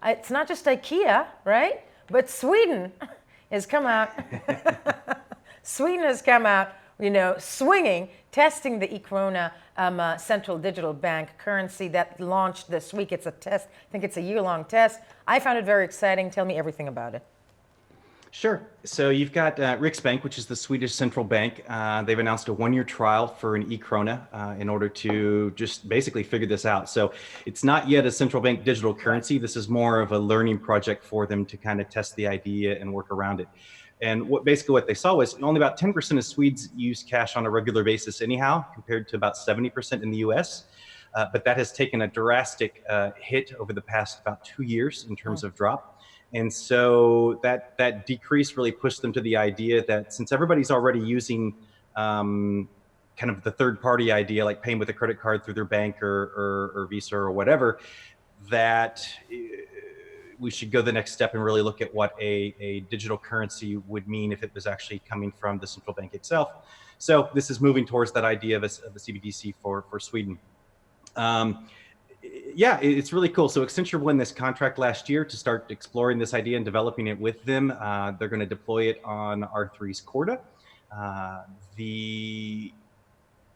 it's not just IKEA, right? But Sweden has come out. Sweden has come out, swinging, testing the e-Krona central digital bank currency that launched this week. It's a test. I think it's a year-long test. I found it very exciting. Tell me everything about it. Sure. So you've got Riksbank, which is the Swedish central bank. They've announced a one-year trial for an e-Krona in order to just basically figure this out. So it's not yet a central bank digital currency. This is more of a learning project for them to kind of test the idea and work around it. And what they saw was only about 10% of Swedes use cash on a regular basis anyhow, compared to about 70% in the US. But that has taken a drastic hit over the past about 2 years in terms of drop. And so that decrease really pushed them to the idea that since everybody's already using kind of the third party idea, like paying with a credit card through their bank or Visa or whatever, that we should go the next step and really look at what a digital currency would mean if it was actually coming from the central bank itself. So this is moving towards that idea of a CBDC for Sweden. Yeah, it's really cool. So Accenture won this contract last year to start exploring this idea and developing it with them. They're going to deploy it on R3's Corda. The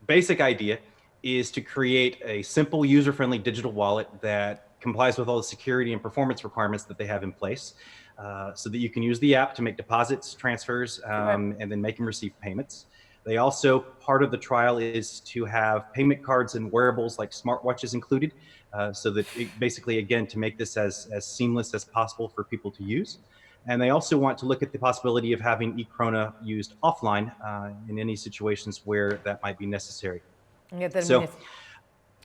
basic idea is to create a simple, user-friendly digital wallet that complies with all the security and performance requirements that they have in place, so that you can use the app to make deposits, transfers, and then make and receive payments. They also, part of the trial is to have payment cards and wearables like smartwatches included, so that basically, again, to make this as seamless as possible for people to use. And they also want to look at the possibility of having e-Krona used offline in any situations where that might be necessary.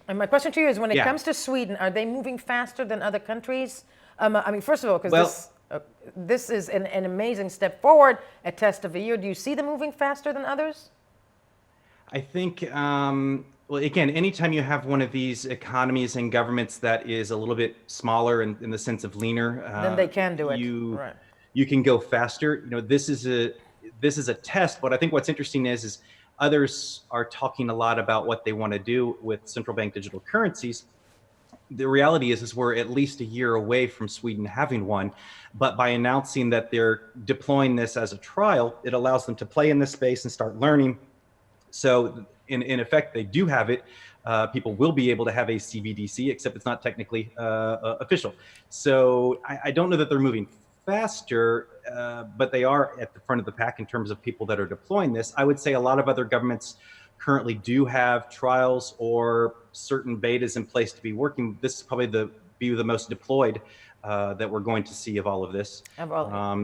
And my question to you is, when it comes to Sweden, are they moving faster than other countries? I mean, first of all, because this is an amazing step forward, a test of a year. Do you see them moving faster than others? I think, well, again, anytime you have one of these economies and governments that is a little bit smaller in the sense of leaner, then they can do it. You can go faster. This is a test, but I think what's interesting is others are talking a lot about what they want to do with central bank digital currencies. The reality is we're at least a year away from Sweden having one, but by announcing that they're deploying this as a trial, it allows them to play in this space and start learning. So in effect, they do have it. People will be able to have a CBDC, except it's not technically official. So I don't know that they're moving faster, but they are at the front of the pack in terms of people that are deploying this. I would say a lot of other governments currently do have trials or certain betas in place to be working. This is probably the most deployed that we're going to see of all of this.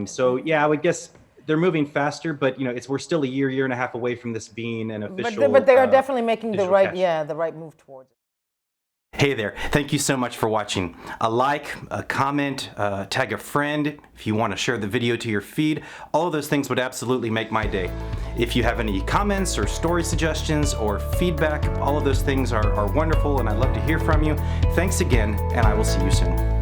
So yeah, I would guess they're moving faster, but we're still a year and a half away from this being an official. But they are definitely making the right move towards it. Hey there, thank you so much for watching. A like, a comment, tag a friend if you want to share the video to your feed. All of those things would absolutely make my day. If you have any comments or story suggestions or feedback, all of those things are wonderful and I'd love to hear from you. Thanks again, and I will see you soon.